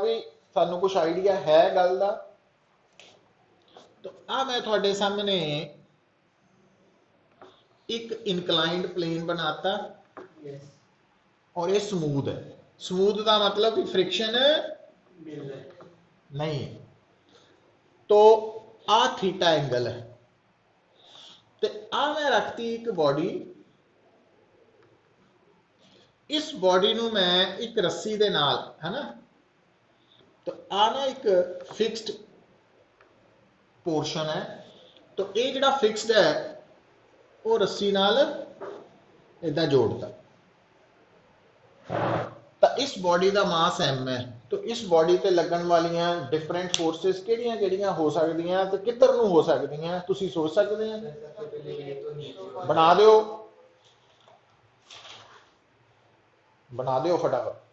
भी सानू कुछ आइडिया है गल का? तो आ मैं थोड़े सामने एक इनकलाइंड प्लेन बनाता और ये स्मूथ है। स्मूथ का मतलब कि फ्रिक्शन नहीं। तो आ थीटा एंगल है। तो आ मैं रखती एक बॉडी, इस बॉडी नू मैं एक रस्सी दे नाल, है ना, तो आ ना एक फिक्स्ड पोर्शन है। तो ये जिहड़ा फिक्स्ड है वो रस्सी नाल इदा जोड़ता। तो इस बॉडी का मास एम है। तो इस बॉडी ते लगन वालियां डिफरेंट फोर्सेस किहड़ियां किहड़ियां हो सकदियां ते किधर नूं हो सकदियां, तुसीं सोच सकदे हैं? बना दिओ फटाफट।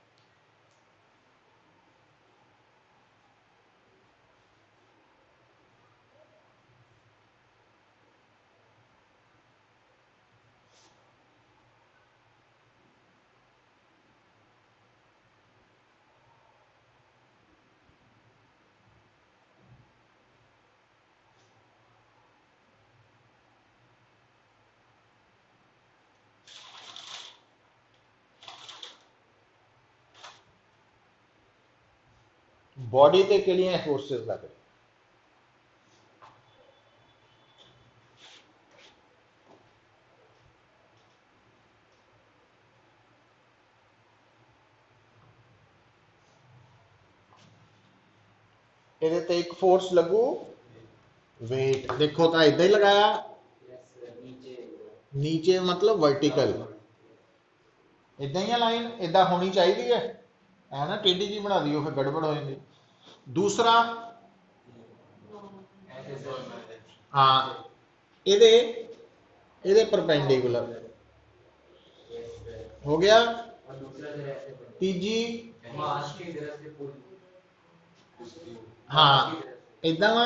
बॉडी ते किहड़ियां फोर्सेस लग रही? ਇਹਦੇ ਤੇ एक फोर्स लगू वेट। देखो तो इदा ही लगाया, नीचे मतलब वर्टिकल इदा ही है लाइन, इदा होनी चाहिए है ना। टेढ़ी जी बना दियो फिर गड़बड़ हो जाती। दूसरा हाँ, ਇਹਦੇ ਇਹਦੇ परपेंडिकुलर हो गया। तीजी हाँ इदा वा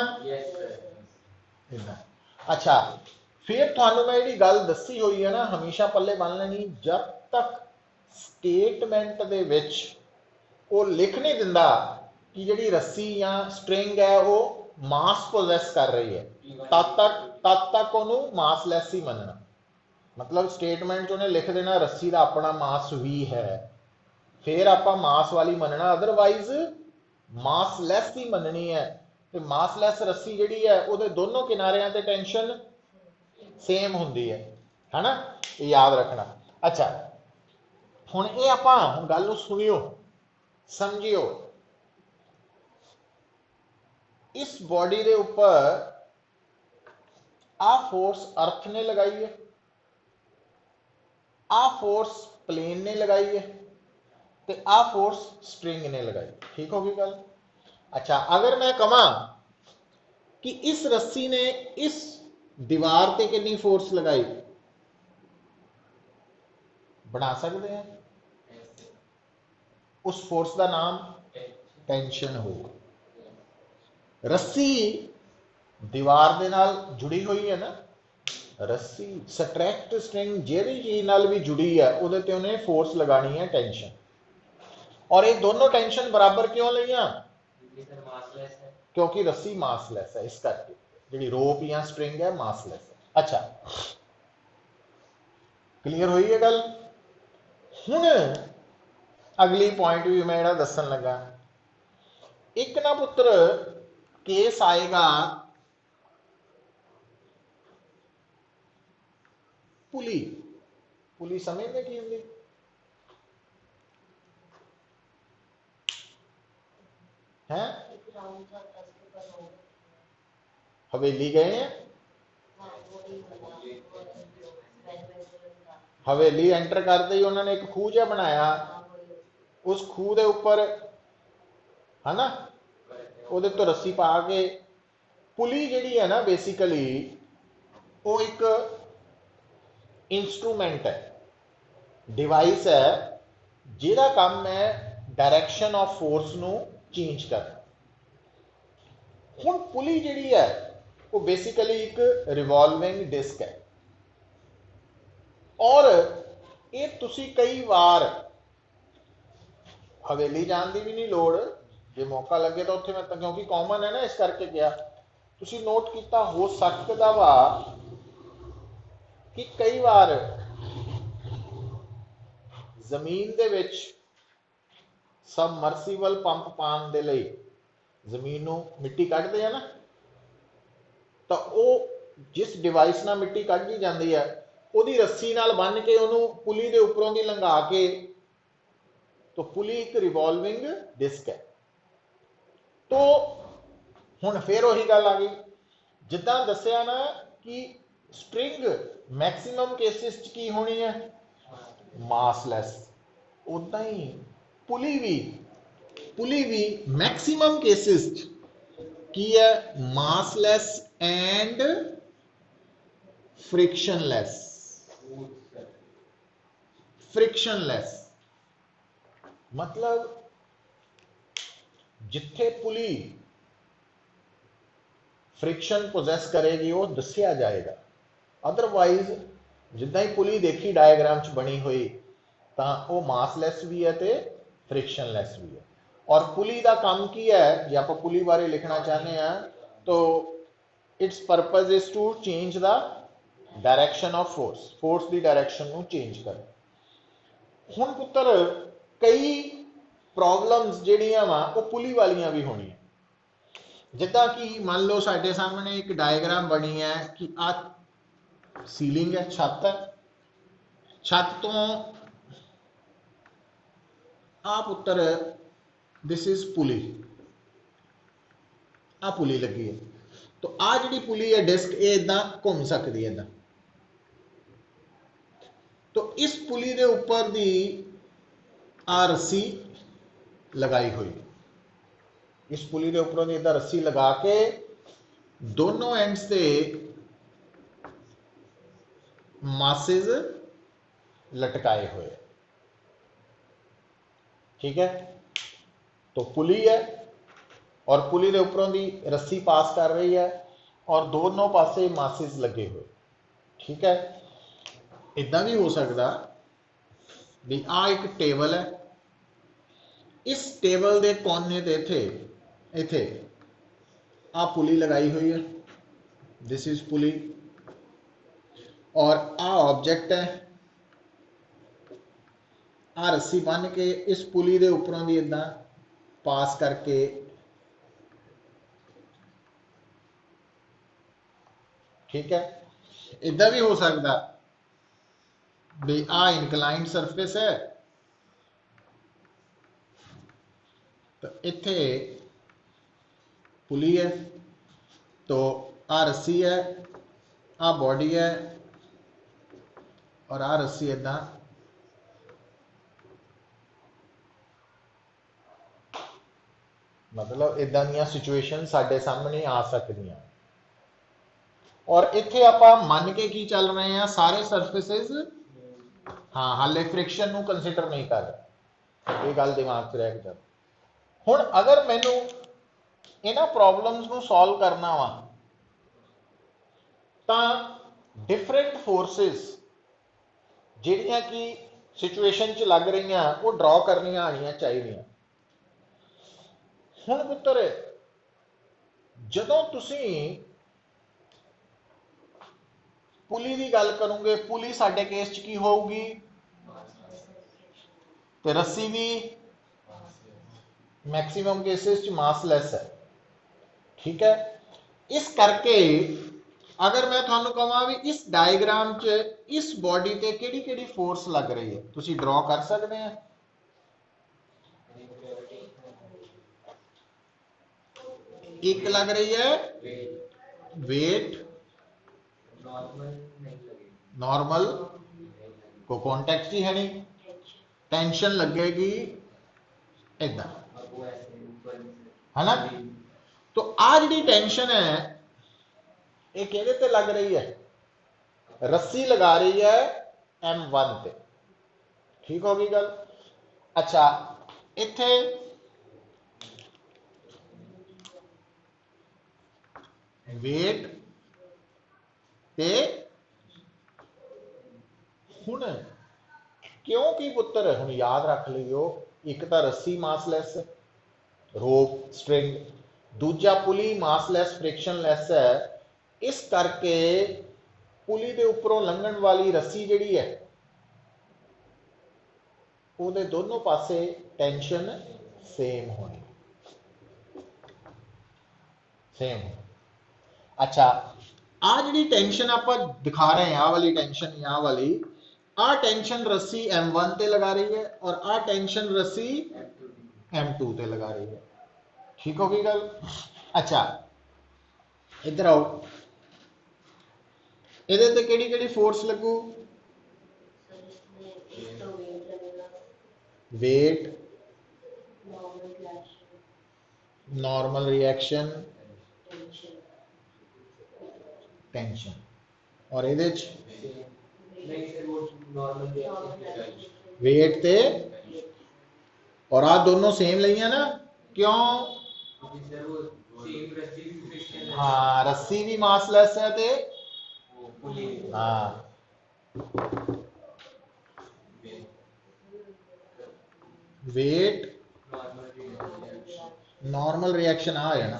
इदा। अच्छा फिर थानू मैं जी गल दसी हुई है ना, हमेशा पल्ले बन लेनी, जब तक स्टेटमेंट दे विच वो लिख नहीं दिंदा कि जी रस्सी या स्ट्रिंग है वो मास पोजैस कर रही है, तद तक उन्होंने मासलैस ही मनना। मतलब स्टेटमेंट च उन्हें लिख देना रस्सी का अपना मास भी है, फिर आप मास वाली मनना, अदरवाइज मासलैस ही मननी है। तो मासलैस रस्सी जी है वो दोनों किनारियां ते टेंशन सेम होंगी है ना, ये याद रखना। अच्छा हुण ये आपां गल नूं सुनियो समझियो। इस बॉडी के उपर आ फोर्स अर्थ ने लगाई है, आ फोर्स प्लेन ने लगाई है, तो आ फोर्स स्ट्रिंग ने लगाई। ठीक होगी गल? अच्छा अगर मैं कहां कि इस रस्सी ने इस दीवार ते कितनी फोर्स लगाई, बना सकते हैं? उस फोर्स का नाम टेंशन हो। रस्सी दीवार दे नाल जुड़ी हुई है ना, रस्सी सट्रैक्ट स्ट्रिंग जेरी चीज नाल भी जुड़ी है, उहदे ते उन्हें फोर्स लगानी है टेंशन। और ये दोनों टेंशन बराबर क्यों लिया? क्योंकि रस्सी मासलैस है, इस करके जी रोप या स्ट्रिंग है मासलैस है। अच्छा क्लीयर हुई है गल? हुण अगली पॉइंट भी मैं जिहड़ा दसन लगा, एक ना पुत्र केस आएगा पुली। पुली समझते की होंगी? है हवेली गए हैं, हवेली एंटर करते ही उन्होंने एक खूह जहा बनाया, उस खूह के उपर है ना वो तो रस्सी पा के, पुली जी है ना बेसिकली वो एक इंस्ट्रूमेंट है, डिवाइस है, जिहदा काम है डायरैक्शन ऑफ फोर्स नू चेंज करना। हुण पुली जी है वो बेसिकली एक रिवॉल्विंग डिस्क है, और ये तुसी कई बार हवेली जाने की भी नहीं लोड़, जे मौका लगे तो उत्थे मैं क्योंकि कॉमन है ना इस करके गया। तुसी नोट किया हो सकता वा कि कई बार जमीन दे विच सबमर्सीबल पंप पाने दे लई जमीन नूं मिट्टी कढ़दे आ ना, तो वो जिस डिवाइस नाल मिट्टी कढ़ी जाती है उहदी रस्सी नाल बन के उहनूं पुली दे उपरों दी लंघा के, तो पुली एक रिवॉल्विंग डिस्क है। तो हुण फिर वही गल आ गई जिद्दां दस्सिया ना कि स्ट्रिंग मैक्सिमम केसिस च की होनी है मासलैस, उदा ही पुली भी मैक्सिमम केसिस की है मासलैस एंड फ्रिक्शनलैस। फ्रिक्शनलैस मतलब जिथे पुली फ्रिक्शन पोजैस करेगी वो दसिया जाएगा, अदरवाइज जिदा ही पुली देखी डायग्राम च बनी हुई तो वह मासलैस भी है तो फ्रिक्शनलैस भी है। और पुली का काम की है, जो आप पुली बारे लिखना चाहते हैं तो its purpose is to change the direction of force की डायरैक्शन को चेंज कर। हुण पुत्र कई प्रॉब्लम्स जिहड़ियां वा वो पुली वालियां भी होनी, जिदा कि मान लो साडे सामने एक डायग्राम बनी है कि आ सीलिंग है, छत है, छत तो आ पुत्र दिस इज पुली, आ पुली लगी है, तो आ जी पुली है डिस्क ये इदा घूम सकती है इदा। तो इस पुली के उपर की आ रस्सी लगाई हुई, इस पुली के उपरों की इदा रस्सी लगा के दोनों एंड्स से मासेज लटकाए हुए, ठीक है। तो पुली है और पुली के उपरों की रस्सी पास कर रही है और दोनों पासे मासेज लगे हुए, ठीक है। इदा भी हो सकता भी आ एक टेबल है, इस टेबल के कोने ते इथे आ पुली लगाई हुई है, दिस इज पुली, और आ ऑब्जेक्ट है, आ रस्सी बन के इस पुली के उपरों की इदा पास करके ठीक है। इदा भी हो सकता भी आ इनकलाइंड सरफेस है, तो इथे पुली है, तो आ रस्सी है, आ बॉडी है और आ रस्सी इदा मतलब इदा दी सिचुएशन साडे सामने आ सकती। और इथे आप मन के की चल रहे हैं सारे सरफेसिज हाँ हाले फ्रिक्शन को कंसीडर नहीं कर रहे, ये गल दिमाग च रह के चल। हुण अगर मैनू इन्हां प्रॉब्लम्स को सॉल्व करना वा तो डिफरेंट फोर्सिस जिहड़ियां कि सिचुएशन च लग रही वो ड्रॉ करनियां आनियां चाहिए। हुण पुत्र जदों तुसीं पुली की गल करोगे, पुली साडे केस च की होगी तो रस्सी भी मैक्सिमम केसेस च मासलैस है, ठीक है। इस करके अगर मैं तुहानू कहां भी इस डायग्राम च इस बॉडी ते किहड़ी किहड़ी फोर्स लग रही है तुसीं ड्रॉ कर सकते हैं। एक लग रही है वेट, नॉर्मल को कॉन्टेक्ट ही है नहीं, टेंशन लगेगी इदा है ना। तो आ जी टेंशन है ये कहदे ते लग रही है, रस्सी लगा रही है M1 पे, ठीक होगी गल। अच्छा इथे वेट ते हुण क्योंकि पुत्र हुण याद रख लियो एक तो रस्सी मासलैस है रोप स्ट्रिंग। दूजा पुली मासलैस फ्रिक्शनलैस है, इस करके पुली के उपरों लंघन वाली रस्सी जिहड़ी है ਉਹਦੇ दोनों पासे टेंशन सेम होनी, सेम। अच्छा, आ जी टेंशन आप दिखा रहे हैं, आ वाली टेंशन या वाली, आ टेंशन रस्सी M1 ते लगा रही है और आ टेंशन रस्सी M2 ते लगा रही है। ठीक होगी गल? अच्छा, इधर आओ, ਇਹਦੇ ਤੇ ਕਿਹੜੀ ਕਿਹੜੀ फोर्स लगू? Weight, normal reaction, tension. और ये वेट ते और आ दोनों सेम लईया ना, क्यों? हाँ, रस्सी भी मासलैस है ते हाँ वेट नॉर्मल रिएक्शन आ जाना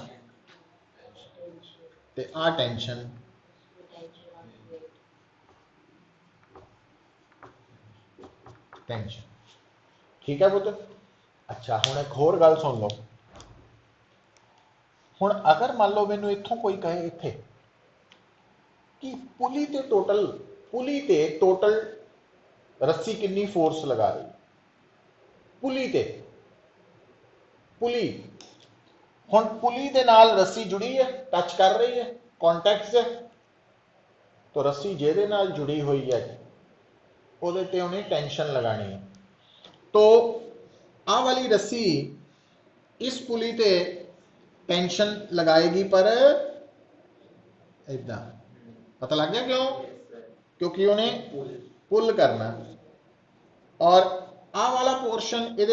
ते आ टेंशन, टेंशन। ठीक है पुत्र? अच्छा, हुण एक होर गल सुन लो। हुण अगर मान लो मैनू इत्थों कोई कहे इत्थे कि पुली ते टोटल रस्सी कितनी फोर्स लगा रही, पुली ते पुली, हुण पुली दे नाल रस्सी जुड़ी है, टच कर रही है, कॉन्टैक्ट है, तो रस्सी जेदे नाल जुड़ी हुई है ਉਹਦੇ ਤੇ उन्हें टेंशन लगानी है। तो आ वाली रस्सी इस पुली ते टेंशन लगाएगी, पर इदा पता लग गया क्यों? क्योंकि उन्हें पुल करना, और आ वाला पोर्शन ये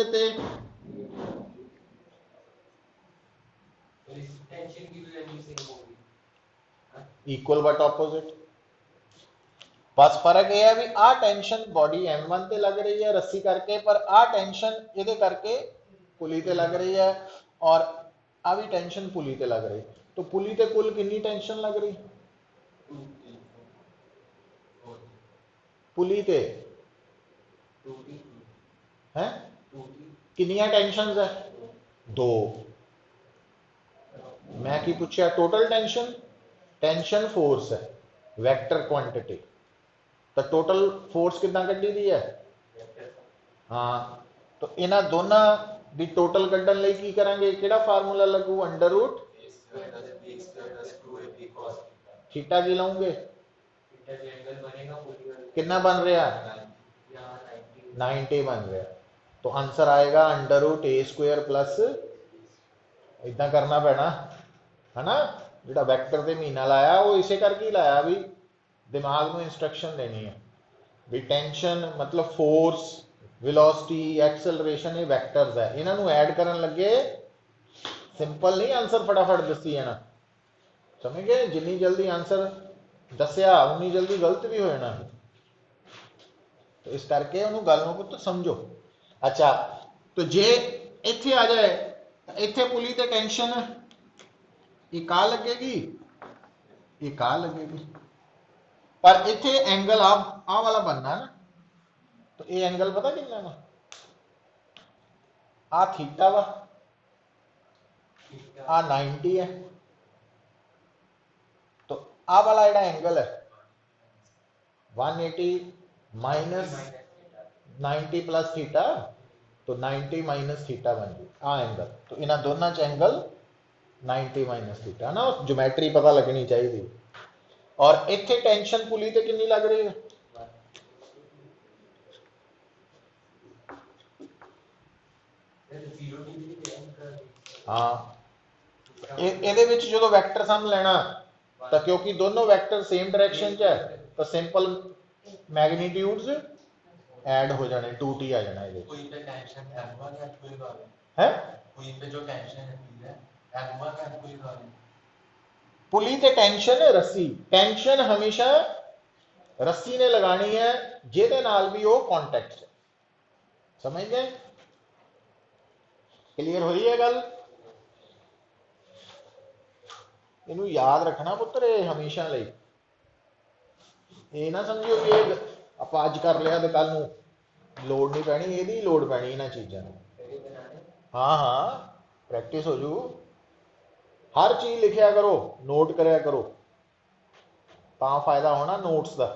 इक्वल बट ऑपोजिट। बस फर्क यह है भी आ टेंशन बॉडी M1 ते लग रही है रस्सी करके, पर आ टेंशन ये करके पुली ते लग रही है, और आ भी टेंशन पुली ते लग रही। तो पुली ते कुल कितनी टेंशन लग रही? पुली ते है कितनी टेंशन है? दो। मैं की पूछा? टोटल टेंशन, टेंशन फोर्स है वैक्टर क्वांटिटी, तो टोटल फोर्स कितना कड्डी दी है? हाँ, तो इन्हां दोनों दी टोटल कड्डण लई की करांगे? किहड़ा फार्मूला लगू? अंडर रूट थीटा की लाऊंगे, कितना बन रहा? 90 बन रहा। तो आंसर आएगा अंडर रूट ए स्क्वायर प्लस, इतना करना पैना है ना, जो वैक्टर से महीना लाया वो इसे करके ही लाया भी दिमाग में इंस्ट्रक्शन देनी है भी टेंशन मतलब फोर्स, वेलोसिटी, एक्सेलरेशन, ये वैक्टर्स है, इन्हों ऐड करन लगे सिंपल नहीं आंसर फटाफट दसी जाना, समझ गए? जिन्नी जल्दी आंसर दसिया उन्नी जल्दी गलत भी हो जाना, तो इस करके उन्होंने गल पुत समझो। अच्छा, तो जे इत्थे आ जाए, इत्थे पुली ते टेंशन एक आ लगेगी, एक आ लगेगी, पर इत्थे एंगल आ वाला बनना ना, तो ये एंगल पता कितना वा? आ थीटा वा, आ 90 है, तो आ वाला एड़ा एंगल है 180 माइनस 90 प्लस थीटा, तो 90 माइनस थीटा बन गई आ एंगल, तो इन्होंने दोनों च एंगल 90 माइनस थीटा ना, ज्योमेट्री पता लगनी चाहिए। और इत्थे टेंशन पुली ते कितनी लग रही है? हाँ, ये जो वैक्टर सम लेना, तो क्योंकि दोनों वैक्टर सेम डायरेक्शन च है, तो सिंपल मैग्नीट्यूड्स ऐड हो जाने, 2t आ जाना है। पुली ते टेंशन रस्सी, टेंशन हमेशा रस्सी ने लगानी है जेदे नाल भी वो कॉन्टैक्ट, समझ गए? क्लियर हो रही है गल? ਇਹਨੂੰ याद रखना पुत्र, ये हमेशा ਲਈ। ਇਹ ना समझियो कि ਇਹ ਆਪਾਂ ਅੱਜ कर लिया तो कल ਨੂੰ ਲੋੜ नहीं पैनी, ਇਹਦੀ ਲੋੜ पैनी ਇਹਨਾਂ चीज़ों ਨੂੰ। हाँ हाँ प्रैक्टिस हो जू, हर चीज़ लिखिया करो, नोट करया करो, तो फायदा होना नोट्स का।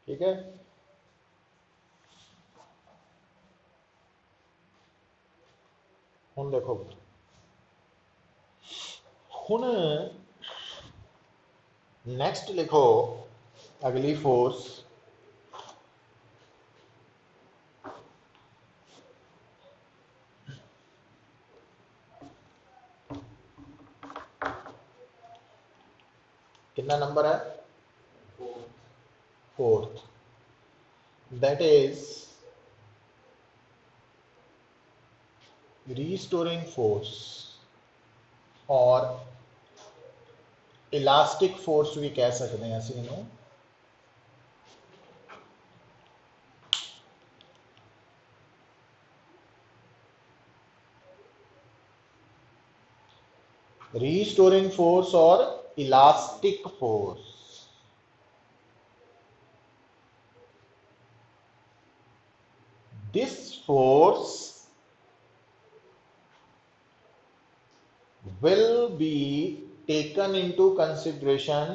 ठीक है, हुण देखो, हुण नेक्स्ट लिखो अगली फोर्स, कितना नंबर है, fourth, that is restoring force और इलास्टिक फोर्स भी कह सकते हैं ਅਸੀਂ ਇਹਨੂੰ। रीस्टोरिंग फोर्स और elastic force, this force will be taken into consideration,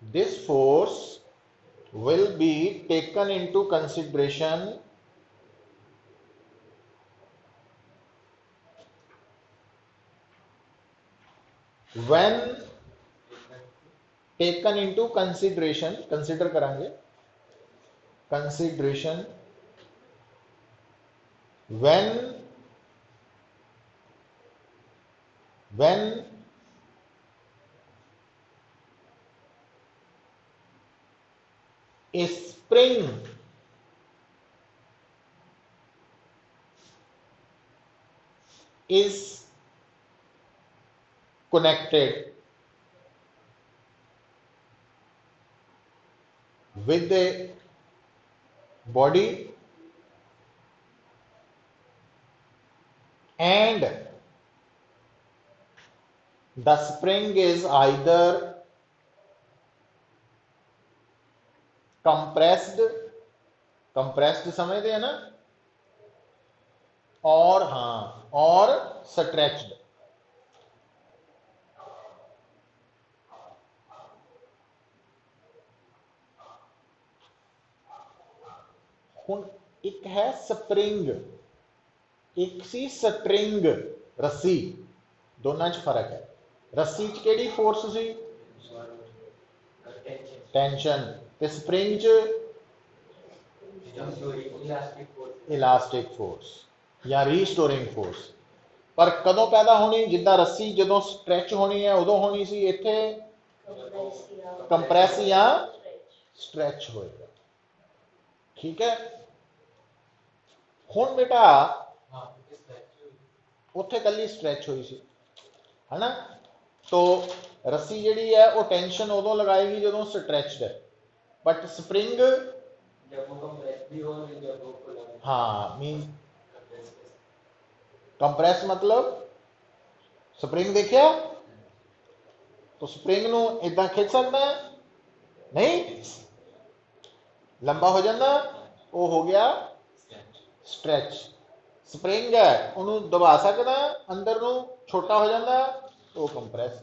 this force will be taken into consideration when taken into consideration, consider करांगे, consideration when a spring is connected with the body and the spring is either compressed, compressed समझते हैं ना, और हाँ और stretched। हुण एक है स्प्रिंग, एक सी स्ट्रिंग, रस्सी, दोनों च फर्क है। रस्सी च केड़ी फोर्स सी? टेंशन, ते स्प्रिंग च इलास्टिक फोर्स या रीस्टोरिंग फोर्स। पर कदों पैदा होनी? जिद्दां रस्सी जदों स्ट्रैच होनी है उदों होनी सी, इत्थे कंप्रैस या स्ट्रैच होएगा। ठीक है, हुण बेटा उत्थे कल्ली स्ट्रैच हुई सी, है ना। तो रस्सी जिहड़ी है वो टेंशन उदों लगाएगी जदों स्ट्रैच्ड है, बट स्प्रिंग हाँ मीन कंप्रेस मतलब स्प्रिंग देखिया, तो स्प्रिंग नू इदां खिंच सकदा है नहीं, लंबा हो जाता, वो हो गया स्ट्रैच। स्प्रिंग है उन्होंने दबा सकदा, अंदर नू छोटा हो जाता, तो कंप्रेस।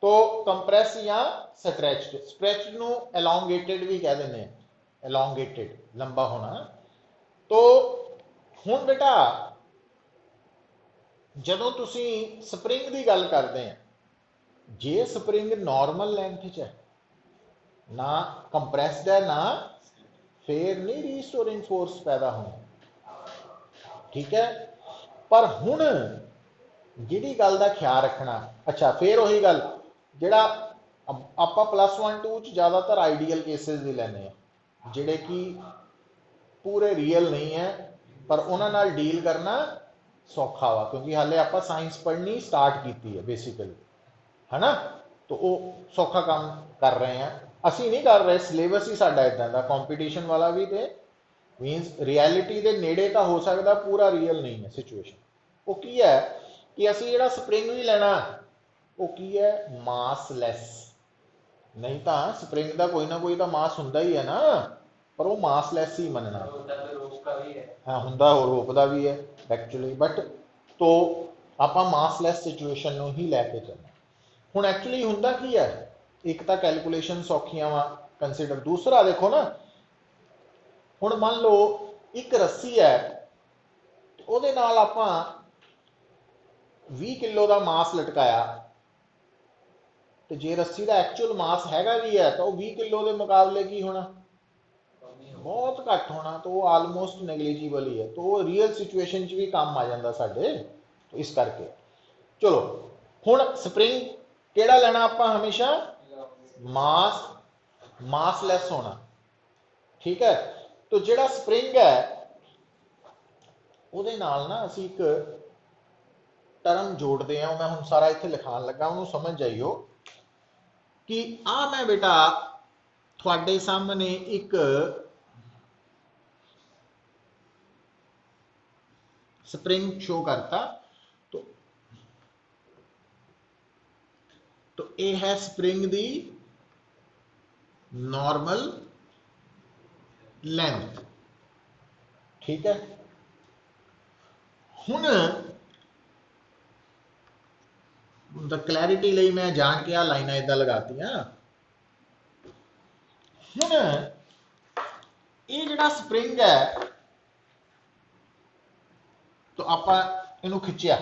तो कंप्रेस या स्ट्रैच्ड, स्ट्रैच्ड नू एलोंगेटेड भी कह देने, एलोंगेटेड लंबा होना। तो हुण बेटा जदों तुसी स्प्रिंग की गल करते हैं, जे स्प्रिंग नॉर्मल लेंथ च है ना, कंप्रैसड है ना, फिर नहीं रीस्टोरिंग फोर्स पैदा होनी। ठीक है, पर हुण जिहड़ी गल दा ख्याल रखना, अच्छा फिर वही गल जिहड़ा आपां +1 2 च ज़्यादातर आइडियल केसिस भी लैने जिहड़े कि पूरे रियल नहीं है, पर उन्हां नाल डील करना सौखा वा, क्योंकि हाले आपां साइंस पढ़नी स्टार्ट की है बेसिकली, है ना। तो वो सौखा काम कर रहे हैं, असी नहीं कर रहे, सिलेबस ही साडा इदां दा कॉम्पीटिशन वाला भी, तो मीनस रियलिटी के नेड़े तो हो सकता, पूरा रियल नहीं है सिचुएशन। वो की है कि असी जिहड़ा स्प्रिंग भी लेना वो की है मासलैस, नहीं तो स्प्रिंग का कोई ना कोई तो मास हुंदा ही है ना, पर वो मासलैस ही मनना। हाँ हुंदा, वो रोकदा भी है एक्चुअली, बट तो आपां मासलैस सिचुएशन नूं ही लैके चलना। हुण एक्चुअली हुंदा की है, एक तो कैलकुलेशन सौखियां वा कंसीडर, दूसरा देखो ना, हुण मान लो एक रस्सी है, ਉਹਦੇ ਨਾਲ ਆਪਾਂ 20 किलो का मास लटकाया, तो जे रस्सी का एक्चुअल मास हैगा भी है, तो 20 किलो के मुकाबले की होना, बहुत घट होना, तो वो आलमोस्ट नेगलीजिबल ही है। तो वो रियल सिचुएशन भी काम आ जाता साडे, तो इस करके चलो हुण स्प्रिंग केड़ा लेना आपां हमेशा, मास मासलैस होना। ठीक है, तो जिहड़ा स्प्रिंग है ਉਹਦੇ ਨਾਲ ना असी एक टर्म जोड़ते हैं, मैं हुण सारा इत्थे लिखाण लगा, उन्होंने समझ जाइयो कि आ मैं बेटा थोड़े सामने एक स्प्रिंग शो करता, तो ये है स्प्रिंग दी नॉर्मल लेंथ। ठीक है, हुण क्लैरिटी लई मैं जान के आ लाइनां इदां लगातियां। हुण ये जिहड़ा स्प्रिंग है, तो आपां इहनूं खिंचिया,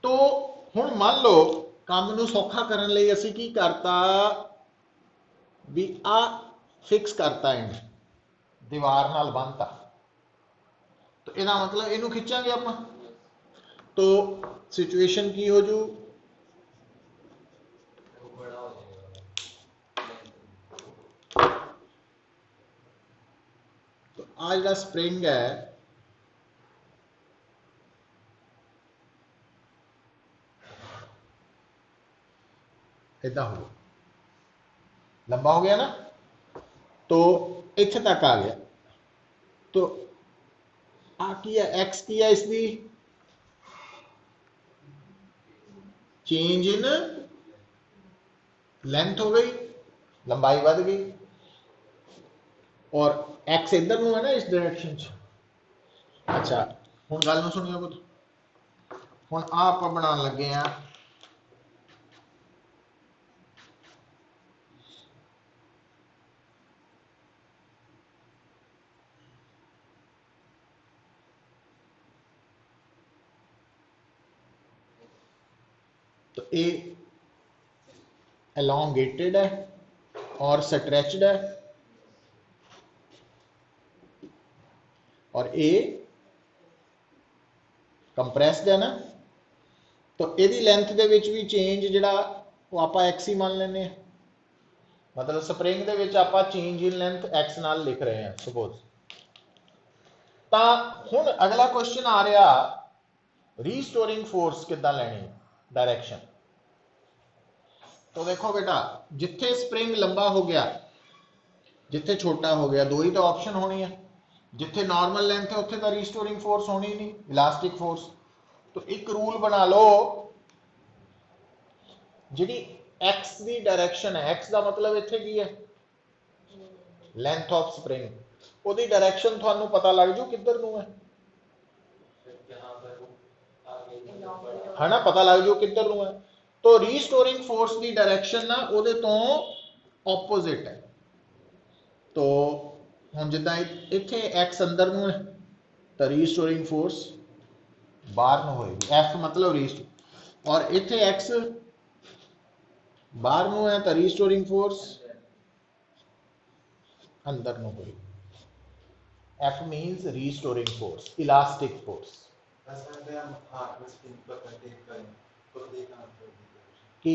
तो हुण मान लो ਕੰਮ ਨੂੰ ਸੌਖਾ ਕਰਨ ਲਈ ਅਸੀਂ ਕੀ ਕਰਤਾ ਵੀ ਆ ਫਿਕਸ ਕਰਤਾ ਇਹਨੂੰ ਦੀਵਾਰ ਨਾਲ ਬੰਨਤਾ तो ਇਹਦਾ मतलब ਇਹਨੂੰ ਖਿੱਚਾਂਗੇ ਆਪਾਂ तो सिचुएशन की हो जू तो आ जो स्प्रिंग है इदा हो गया लंबा हो गया ना तो इत्थे तक आ गया तो आ की है एक्स की है इसकी चेंज इन लेंथ हो गई लंबाई बढ़ गई और एक्स इधर ਨੂੰ है ना इस डायरेक्शन च अच्छा हुण गल ਨੂੰ सुनियो पुत हुण आ आपां बनाउण लगे आ तो ये elongated है और stretched है और ये कंप्रेस्ड है ना तो यदी लेंथ दे विच भी चेंज जिहड़ा वो आपां x ही मान लेने मतलब स्प्रिंग दे विच आपां चेंज इन लेंथ x नाल लिख रहे हैं सपोज तां हुण अगला क्वेश्चन आ रहा रीस्टोरिंग फोर्स किद्दां लैनी डायरेक्शन तो देखो बेटा जिथे स्प्रिंग लंबा हो गया जिथे छोटा हो गया दो ही तो ऑप्शन होनी है जिथे नॉर्मल लेंथ है उत्थे तो रीस्टोरिंग फोर्स होनी नहीं इलास्टिक फोर्स तो एक रूल बना लो जिहड़ी एक्स की डायरेक्शन है एक्स का मतलब इत्थे की है लेंथ ऑफ स्प्रिंग ओदी डायरेक्शन थानू पता लग जू किधर नू है ना पता लग जू किधर नू है तो रीस्टोरिंग फोर्स की डायरेक्शन ना उहदे तो ऑपोजिट है तो हुण जिद्दां इत्थे एक्स अंदर नू है तो रीस्टोरिंग फोर्स बाहर नू होएगी एफ मतलब रीस्टोर और इत्थे एक्स बाहर नू है तो रीस्टोरिंग फोर्स अंदर नू होएगी F means restoring force elastic force कि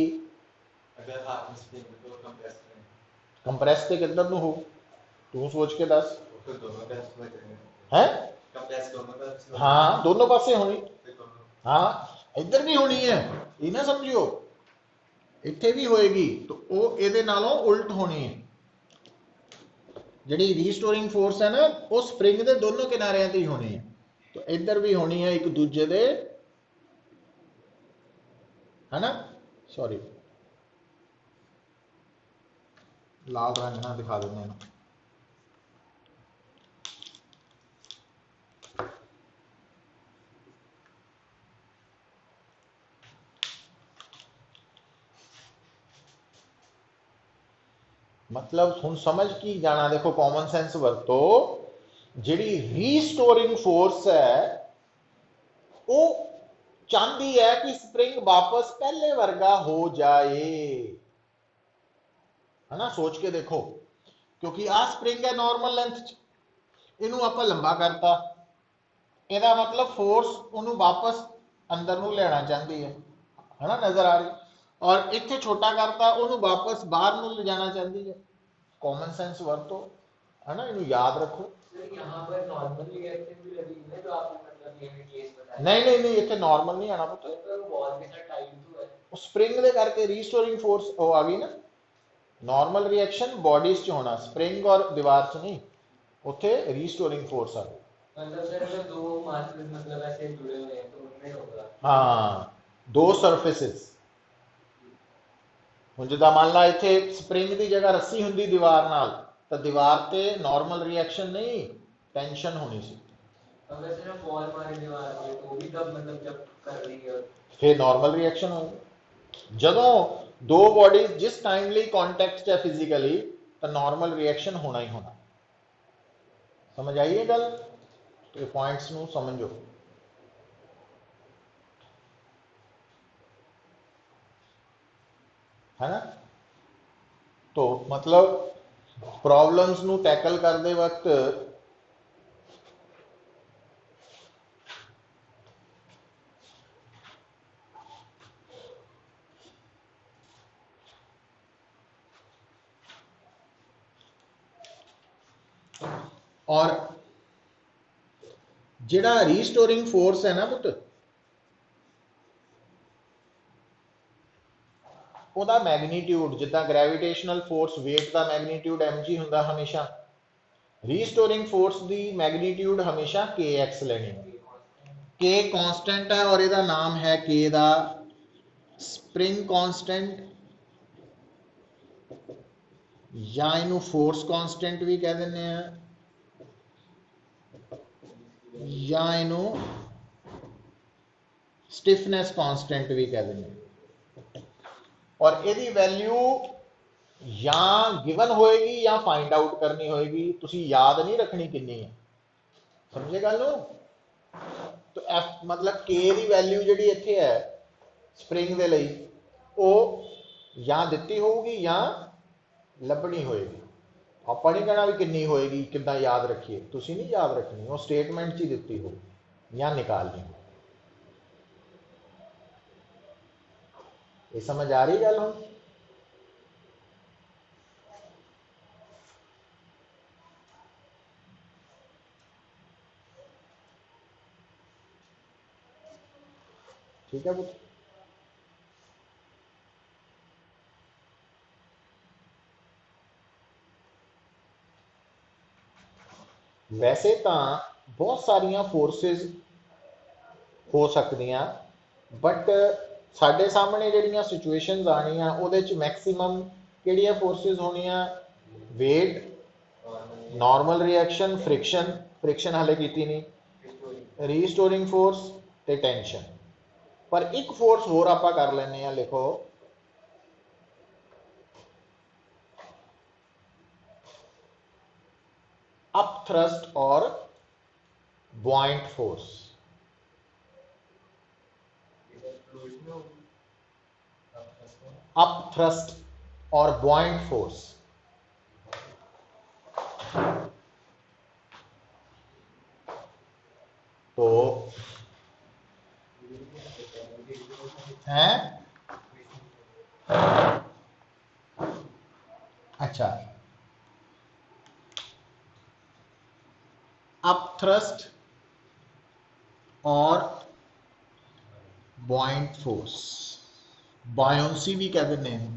कंप्रेस ते किधर नू हो तू सोच के दस है हाँ दोनों पासे होनी हाँ इधर भी होनी है ये ना समझियो इत्थे भी होएगी तो वो इहदे नालों उल्ट होनी है जिहड़ी रीस्टोरिंग फोर्स है ना वो स्प्रिंग दे दोनों किनारियां ते ही होनी है तो इधर भी होनी है एक दूजे दे है ना सॉरी लाल रंग ना दिखा देने मतलब हुण समझ की जाना देखो कॉमन सेंस वरतो जिहड़ी रीस्टोरिंग फोर्स है वो चाहती है कि स्प्रिंग वापस पहले वर्गा हो जाए है ना सोच के देखो क्योंकि आ स्प्रिंग है नॉर्मल लेंथ इनू आप लंबा करता ਇਹਦਾ मतलब फोर्स उन्होंने वापस अंदर नू लेना चाहती है ना नजर आ रही और इत्थे छोटा करता उन्होंने वापस बाहर नू ले जाना चाहती है कॉमन सेंस वरतो है ना इनू याद रखो यहाँ पर नॉर्मल रिएक्शन भी लगी है जो आपने मतलब ये केस बताया नहीं इत्थे नॉर्मल नहीं आना पुत्र तो वॉल के साथ टाइप टू है स्प्रिंग दे करके रीस्टोरिंग फोर्स वो आ गई ना नॉर्मल रिएक्शन बॉडीज च होना स्प्रिंग और दीवार च नहीं उत्थे रीस्टोरिंग फोर्स आ गई मतलब सर दो मास मतलब ऐसे जुड़े हुए हैं तो उनमें होगा हाँ दो सरफेसेस हुण जिद्दां मान ला इत्थे स्प्रिंग की जगह रस्सी हुंदी दीवार नाल तो दीवार ते नॉर्मल रिएक्शन नहीं टेंशन होनी सी अगर सिर्फ बॉल मारे दीवार पे तो भी तब मतलब जब कर रही है फिर नॉर्मल रिएक्शन होगी जदों दो बॉडीज जिस टाइमली कॉन्टैक्ट है फिजिकली तो नॉर्मल रिएक्शन होना ही होना समझ आई है गल तो पॉइंट्स नू समझो है ना। तो मतलब प्रॉब्लम्स नू टैकल करते वक्त और जिहड़ा रीस्टोरिंग फोर्स है ना पुत, ਉਹਦਾ मैगनीट्यूड जिदा ग्रेविटेशनल फोर्स वेट का मैगनीट्यूड mg हुंदा हमेशा, रीस्टोरिंग फोर्स की मैगनीट्यूड हमेशा के एक्स लेनी। के कांस्टेंट है और इसका नाम है के दा स्प्रिंग कांस्टेंट, या इनू फोर्स कांस्टेंट भी कह देने हैं, या इनू स्टिफनेस कांस्टेंट भी कह देने। और यदि वैल्यू या गिवन होएगी या फाइंड आउट करनी होएगी, तुसी याद नहीं रखनी कितनी है, समझे गल नूं। तो एफ मतलब के की वैल्यू जी इत्थे है स्प्रिंग के लिए, वो या दिती होगी या लभनी होएगी। आप नहीं कहना भी कितनी होएगी कितना याद रखिए, तुसी नहीं याद रखनी, वो स्टेटमेंट च ही दिती हो या निकालनी। ये समझ आ रही गल हम। ठीक है पुत्र। वैसे तो बहुत सारिया फोर्सिस हो सकदियां, बट साडे सामने जिहड़ियां सिचुएशनस आनियां उहदे च मैक्सीमम किहड़ियां फोर्सिस होनियां, weight, normal reaction, friction, friction हाले कीती नहीं, रीस्टोरिंग फोर्स ते टेंशन। पर एक फोर्स होर आपां कर लैने आ, लिखो अप थ्रस्ट और buoyant फोर्स। अप थ्रस्ट और buoyant फोर्स। तो है अच्छा, अप थ्रस्ट और buoyant फोर्स, बायोंसी भी कह देते हैं।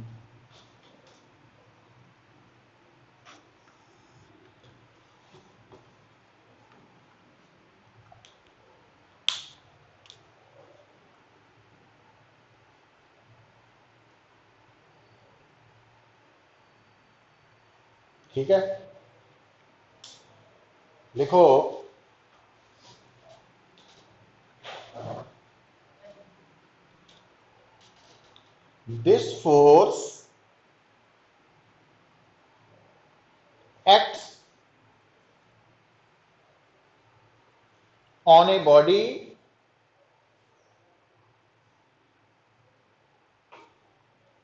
ठीक है, लिखो this force acts on a body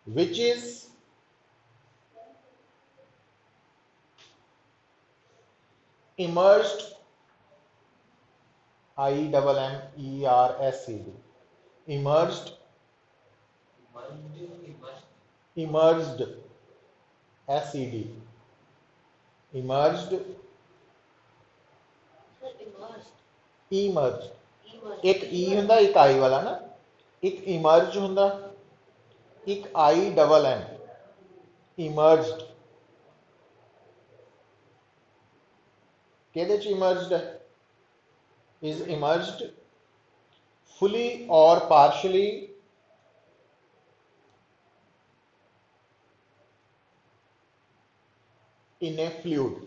which is immersed, IMMERSED, immersed, immersed, SED, immersed, immersed, एक ई हुंदा एक आई वाला ना, एक इमर्ज हुंदा, एक IMM, इमर्ज्ड। केदे च इमर्ज्ड है, is emerged fully or partially in a fluid।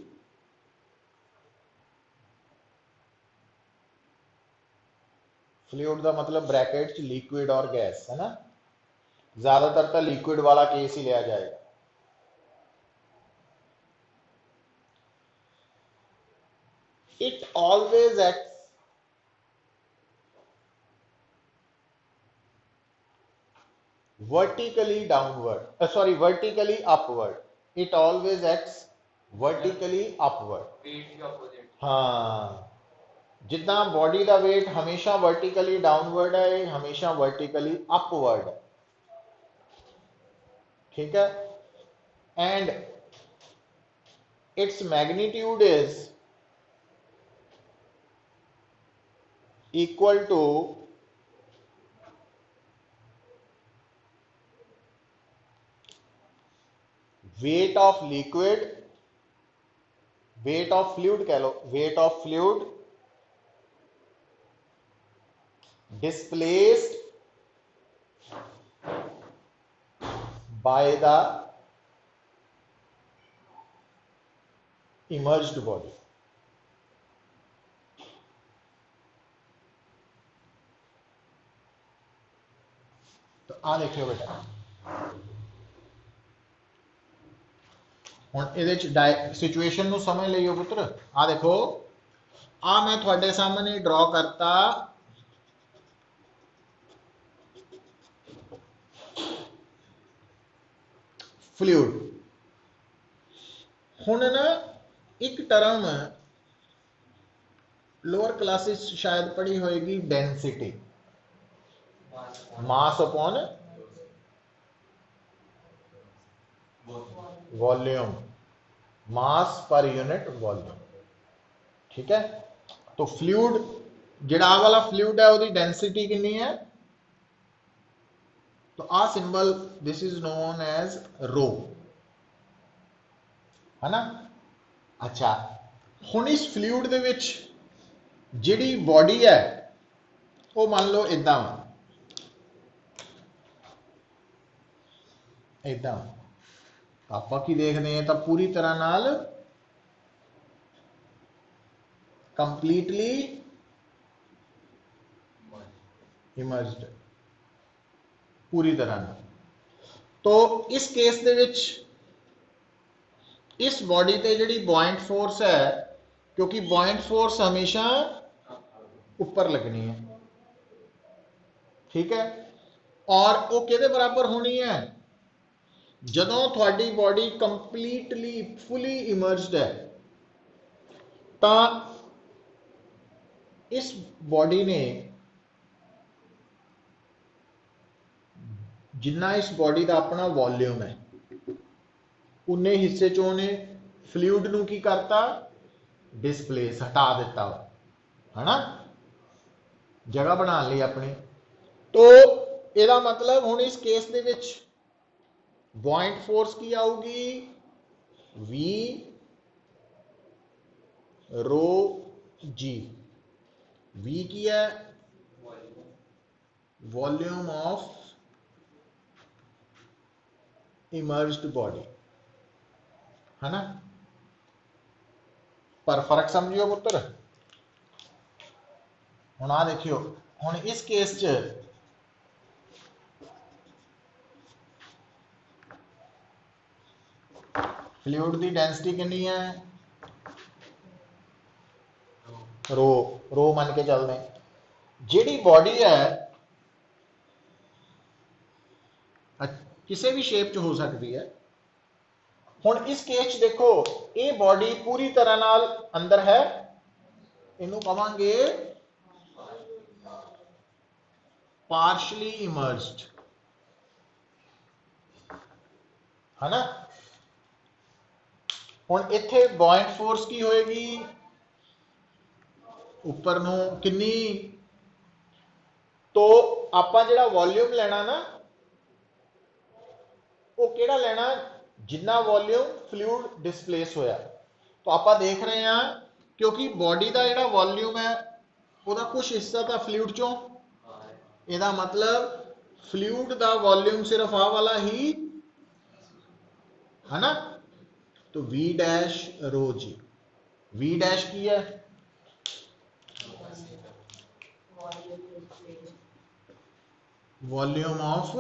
Fluid का मतलब ब्रैकेट च लिक्विड और गैस है ना, ज्यादातर तो लिक्विड वाला केस ही लिया जाएगा। It always acts vertically downward, sorry, vertically upward. It always acts vertically upward. हाँ, जितना बॉडी का वेट हमेशा वर्टिकली डाउनवर्ड है, हमेशा वर्टिकली अपवर्ड है, ठीक है। And its magnitude is equal to weight of liquid, weight of fluid कह लो, weight of fluid displaced by the immersed body. तो आ देखियो बेटा, हुण इहदे च सिचुएशन नूं समझ लियो पुत्र। आ देखो, आ मैं तुहाडे सामने ड्रॉ करता फ्लूइड। हुण ना एक टर्म लोअर क्लासेस शायद पढ़ी होएगी, डेंसिटी, मास अपॉन वॉल्यूम, मास पर यूनिट वॉल्यूम, ठीक है। तो फ्लूइड जिहड़ा वाला फ्लूइड है उसकी डेंसिटी कितनी है, तो आ symbol this is known as rho, है ना। अच्छा, हुण इस फ्लूइड दे विच जिहड़ी बॉडी है वो मान लो इदां इदां, आपां की देखते हैं तो पूरी तरह नाल कंप्लीटली इमर्ज्ड, पूरी तरह नाल। तो इस केस दे विच इस बॉडी ते जिहड़ी बॉइंट फोर्स है, क्योंकि बॉइंट फोर्स हमेशा ऊपर लगनी है, ठीक है। और वो किहदे बराबर होनी है, जदों थोड़ी बॉडी कंप्लीटली फुली इमर्ज्ड है, तो इस बॉडी ने जिन्ना इस बॉडी का अपना वॉल्यूम है उन्ने हिस्से चों ने फ्लूइड नूं की करता, डिस्प्लेस, हटा दिता, है ना, जगह बना ली अपनी। तो ਇਹਦਾ मतलब हुण इस केस दे विच बॉइंट फोर्स की आऊगी, वी रो जी। वी की है वॉल्यूम ऑफ इमर्ज्ड बॉडी, है ना। पर फर्क समझियो पुत्र। हुण आ देखियो, हुण इस केस च फ्लूइड की डेंसिटी कितनी है, रो, रो मान के चलते हैं। जिहड़ी बॉडी है किसी भी शेप च हो सकती है। हुण इस केस देखो, ये बॉडी पूरी तरह नाल अंदर है, इनू कहांगे पार्शली इमर्ज्ड, है ना। हुण इत्थे बॉइंट फोर्स की होएगी ऊपर नू कितनी, तो आपां जिहड़ा वॉल्यूम लेना ना, वो किहड़ा लेना, जिन्ना वॉल्यूम फ्लूइड डिस्प्लेस होया। तो आप देख रहे हैं क्योंकि बॉडी का जिहड़ा वॉल्यूम है वह कुछ हिस्सा तो फ्लूइड चों, ਇਹਦਾ मतलब फ्लूइड का वॉल्यूम सिर्फ आ वाला ही, है ना। तो V डैश रो जी, V डैश की है volume of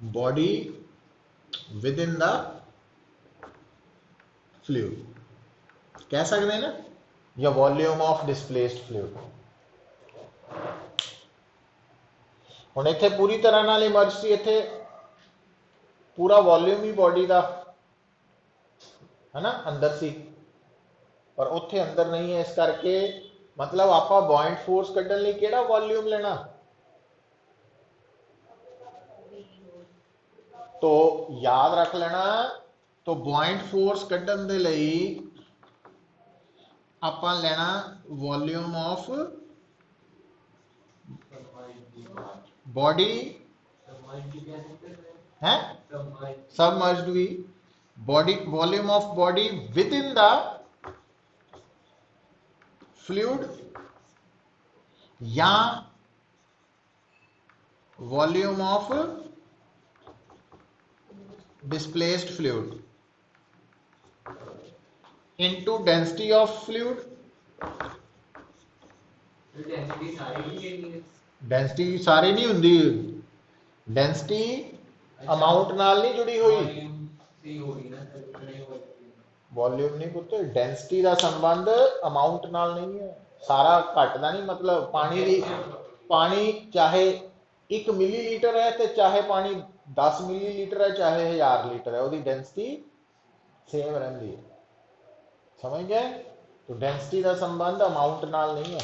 body within the fluid, कह सकते हैं ना, या वॉल्यूम ऑफ डिस्प्लेस्ड फ्लूइड। हुण इत्थे पूरी तरह नाल इमर्ज सी, इत्थे पूरा वॉल्यूम ही बॉडी का है ना अंदर सी, पर उत्थे अंदर नहीं है। इस करके मतलब आप बॉइंट फोर्स कढ़न लई किहड़ा वॉल्यूम लेना, तो याद रख लेना, तो बॉइंट फोर्स कढ़न दे लई आपां लेना वॉल्यूम ऑफ बॉडी है सबमर्ज्ड भी, body volume of body within the fluid या volume of displaced fluid into density of fluid। Density सारी नहीं हुंदी, डेंसिटी अमाउंट नाल नहीं जुड़ी हुई, वॉल्यूम नहीं पुत्त, डेंसिटी का संबंध अमाउंट नाल नहीं है। सारा घटदा नहीं, मतलब पानी दी, पानी चाहे 1 मिलीलीटर है तो चाहे पानी 10 मिलीलीटर है, चाहे 1000 लीटर है, वो डेंसिटी सेम रही है। समझ गए? तो डेंसिटी का संबंध अमाउंट नाल नहीं है,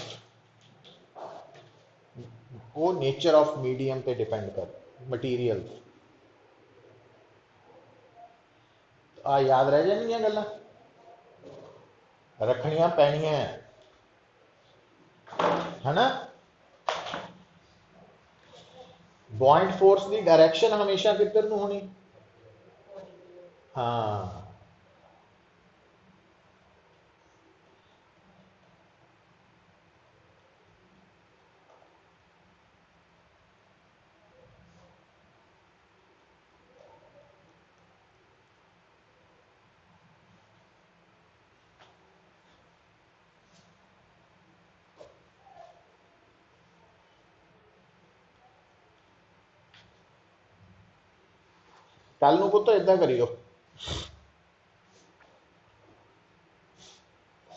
वो नेचर ऑफ मीडियम पे डिपेंड कर, मटीरियल। आ याद रह जाएंगी गल्लां, रखनियां पैनियां है ना। बॉइंट फोर्स की डायरेक्शन हमेशा किधर नूं होनी, हाँ कल नूं पुत्त इदां करियो,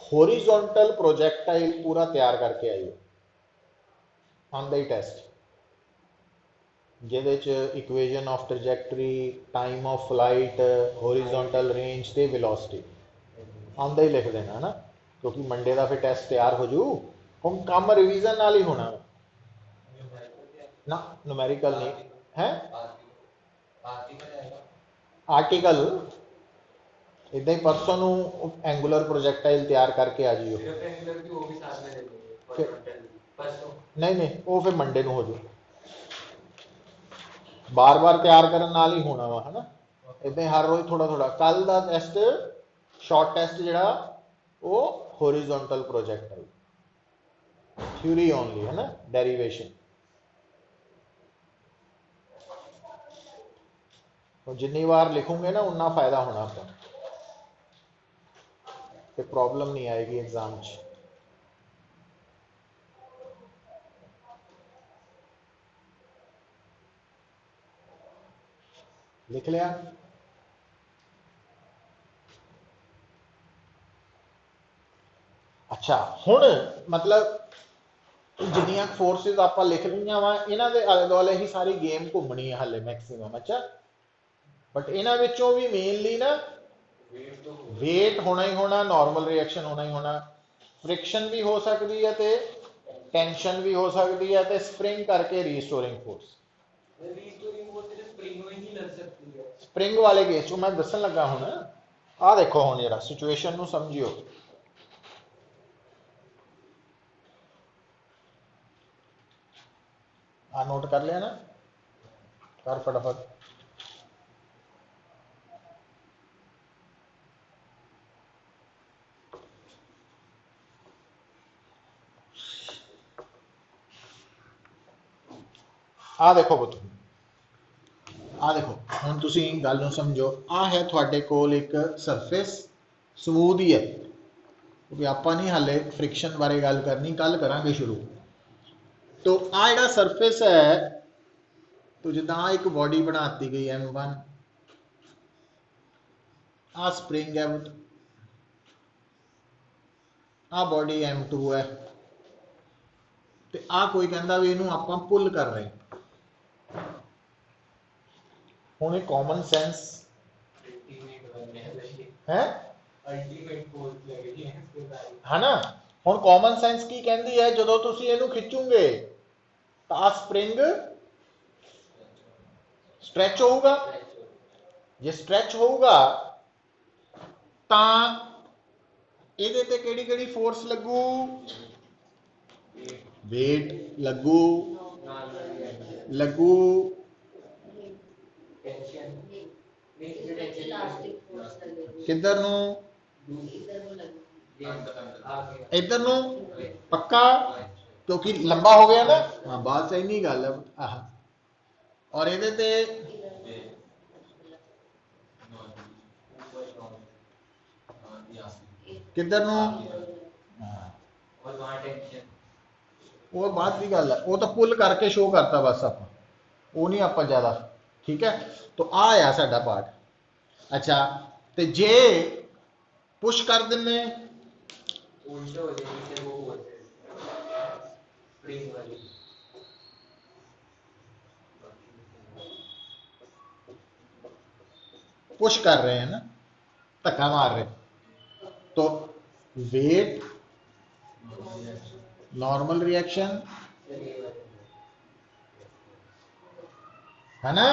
हॉरिजॉन्टल प्रोजेक्टाइल पूरा तैयार करके आइए, आंदा ही टेस्ट, जिहदे च equation of trajectory, time of flight, horizontal range ते वेलोसिटी आंदा ही लिख देना है ना, क्योंकि मंडे का फिर टेस्ट तैयार हो जू। हम काम रिवीजन नाल ही होना ना, न्यूमेरिकल नहीं है, आर्टिकल इदा ही परसों नूं एंगुलर प्रोजेक्टाइल तैयार करके आ जाइयो। नहीं नहीं, वो फिर मंडे नूं हो जू, बार बार तैयार करने नाल ही होना वा, है ना। इदा ही हर रोज थोड़ा थोड़ा, कल का टेस्ट शॉर्ट टेस्ट जिहड़ा वो हॉरिजॉन्टल प्रोजेक्टाइल थ्योरी ओनली है ना, डेरिवेशन। तो जिन्नी बार लिखोगे ना उन्ना फायदा होना आपको, तो प्रॉब्लम नहीं आएगी एग्जाम च। लिख लिया? अच्छा हुण मतलब जिन्नियां फोर्सेस आप लिख लिया वा, इन्हां दे आले दुआले ही सारी गेम घूमनी है हाले मैक्सीमम। अच्छा बट इन्हां विचों भी मेनली ना वेट होना ही होना, नॉर्मल रिएक्शन होना ही होना, फ्रिक्शन भी हो सकती है, तो टेंशन भी हो सकती है, तो स्प्रिंग करके रीस्टोरिंग फोर्स। स्प्रिंग वाले केस चो मैं दसन लगा हुण, आ देखो हुण जरा सिचुएशन नूं समझियो। आ नोट कर लिया ना, कर फटाफट। आ देखो पुत, आ देखो हुण तुसीं गल नूं समझो। आ है तुहाडे कोल एक सरफेस, समूथ ही है, क्योंकि आपां नहीं हाले फ्रिक्शन बारे गल करनी, कल करांगे शुरू। तो आ जिहड़ा सरफेस है, तो जिद्दां एक बॉडी बनाती गई M1, आ स्प्रिंग है, आ बॉडी M2 है, तो आ कोई कहता भी इनू आपां पुल कर रहे हैं, हुण कॉमन सेंस है है ना। हुण कॉमन सेंस की कहती है जो तुसी इहनू खिंचोगे तो स्प्रिंग स्ट्रैच होगा, जे स्ट्रैच होगा तो ਇਹਦੇ ਤੇ ਕਿਹੜੀ ਕਿਹੜੀ ਫੋਰਸ ਲੱਗੂ, वेट लगू किधर नू, इधर नू पक्का, क्योंकि लंबा हो गया ना। हाँ बात सही नहीं गल है। और ये ते किधर नू, वो बात की गल है, वो तो पुल करके शो करता बस आप, वो नहीं आप ज्यादा। ठीक है, तो आ साडा पार्ट। अच्छा तो जे पुश कर देने पुश कर रहे हैं ना, धक्का मार रहे, तो वेट नॉर्मल रिएक्शन है ना।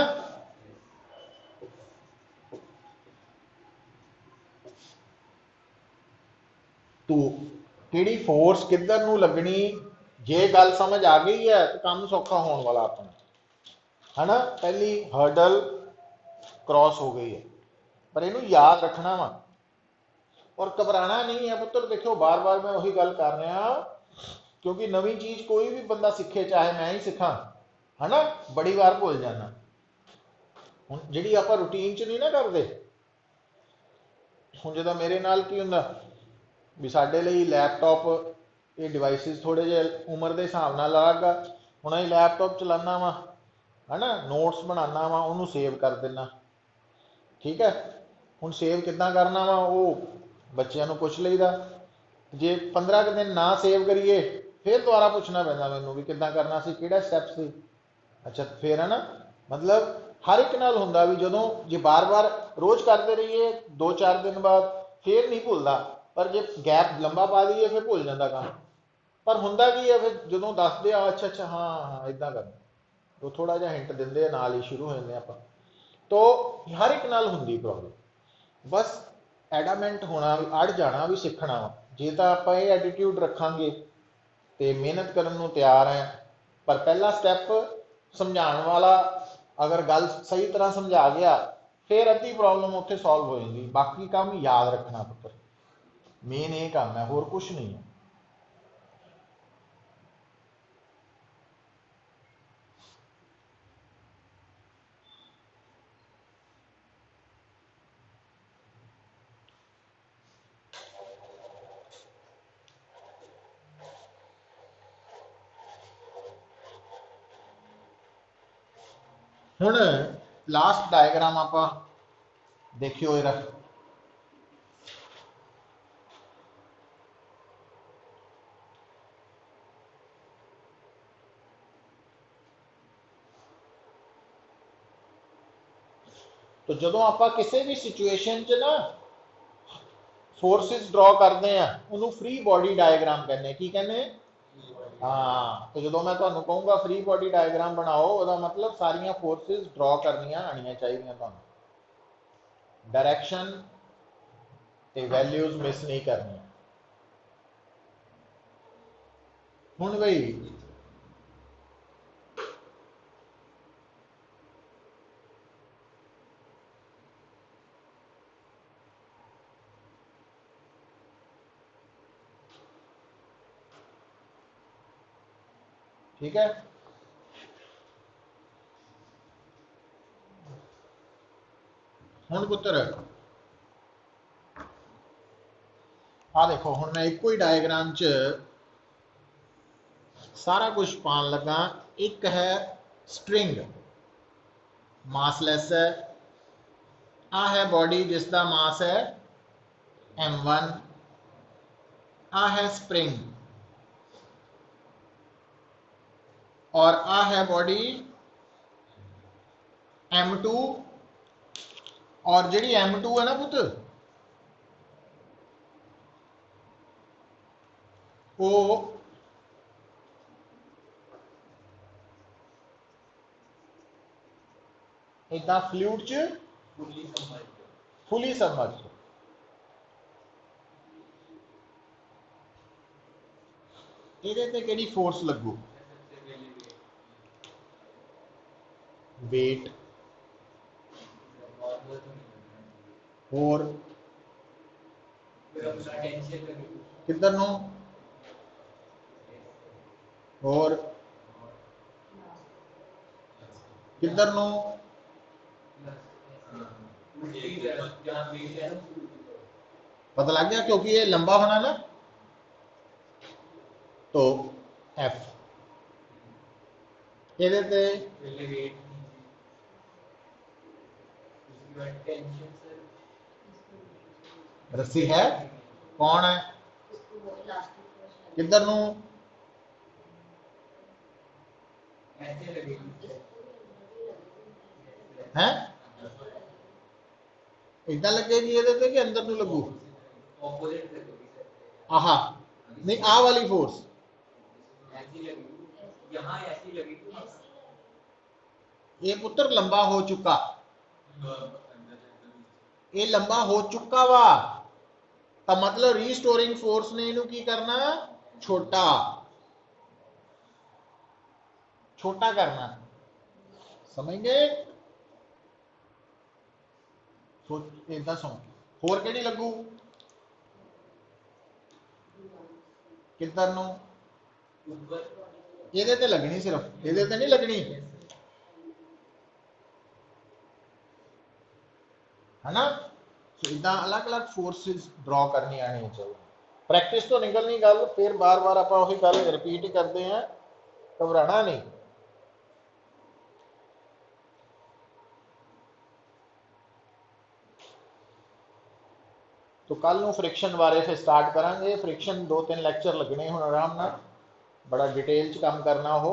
तो किहड़ी फोर्स किधर नू लगनी, जे गल समझ आ गई है तो काम सौखा होने वाला अपना, है ना। पहली हर्डल क्रॉस हो गई है, पर इनू याद रखना वा और घबराना नहीं है पुत्र। देखो बार बार मैं वही गल कर रहा, क्योंकि नवी चीज कोई भी बंदा सीखे, चाहे मैं ही सीखा, है ना, बड़ी बार भूल जाना। हुण जिहड़ी आपां रूटीन च नहीं ना करते, हुण जिद्दां मेरे नाल की हुंदा भी साडे लई लैपटॉप ये डिवाइसिस थोड़े जे उम्र के हिसाब नाल अलग आ। हुण असीं लैपटॉप चलाना वा, है ना, नोट्स बनाना वा, उन्होंने सेव कर देना। ठीक है, हुण सेव किद्दां करना वा, वो बच्चों को पुछ लईदा, जे 15 के दिन ना सेव करिए फिर दोबारा पूछना पैंदा मैनूं भी किद्दां करना सी, किहड़ा स्टैप सी। अच्छा फिर है ना, मतलब हर एक नाल हुंदा भी जदों जे बार बार रोज़ करते रहिए 2-4 दिन बाद फिर नहीं भुलदा, पर जे गैप लंबा पा दईए फिर भुल जाता काम। पर हुंदा की है फिर जदों दसदे अच्छा अच्छा हाँ हाँ इदां करना, तो थोड़ा जिहा हिंट दिंदे नाल ही शुरू हो जांदे आपां। तो हर एक नाल हुंदी प्रॉब्लम, बस एडामेंट होना भी, अड़ जाना भी सीखना वा। जे तां आपां ये एटीट्यूड रखांगे तो मेहनत करन नूं तैयार है। पर पहला स्टैप समझाने वाला अगर गल सही तरह समझा गया फिर अद्धी प्रॉब्लम उत्थे सॉल्व हो जाएगी। बाकी काम याद रखना पुत्र, मेन ये काम है, होर कुछ नहीं है। हुण लास्ट डायग्राम आपां देखियो इहदा, तो जदों आपां किसी भी सिचुएशन च ना फोर्सिस ड्रॉ करते हैं उन्होंने फ्री बॉडी डायग्राम कहने, की कहने। हाँ, तो जो मैं तुहानू कहूँगा फ्री बॉडी डायग्राम बनाओ, वह मतलब सारिया फोर्सिस ड्रॉ करनिया आनिया चाहिए तुहानू, डायरैक्शन ते वैल्यूज मिस नहीं करनी। हुण बई ठीक है, हुण पुत्र आ देखो, हुण मैं एको ही डायग्राम च सारा कुछ पान लगा। एक है स्ट्रिंग, मासलैस है, आ है बॉडी जिसका मास है m1, आ है स्प्रिंग और आ है बॉडी m2 और जी M2 है ना पुत, वो इदा फ्लूइड च फुली सबमर्ज, ये केड़ी फोर्स लगू, वेट और किधर नो और किधर नो, पता लग गया क्योंकि ये लंबा होना ना, तो F ये रस्सी है, कौन है, किधर नो है, इदा लगेगी ये कि अंदर नू लगू, आहा नहीं आ वाली फोर्स ये पुत्र लंबा हो चुका, ये लंबा हो चुका वा, तो मतलब रीस्टोरिंग फोर्स ने इनू की करना, छोटा छोटा करना, समझ गए, इदा सुन, होर केड़ी लगू, किधर नो, ये ते लगनी, सिर्फ ये ते नहीं लगनी है ना, इदा अलग अलग फोर्सेस ड्रॉ करनी आनी चाहिए, प्रैक्टिस तो निकलनी गल, फिर बार बार आप वही गल रिपीट ही करते हैं, घबराना नहीं। तो कल नू फ्रिक्शन बारे फिर स्टार्ट करांगे, फ्रिक्शन 2-3 लैक्चर लगने हुण आराम नाल, बड़ा डिटेल च काम करना हो।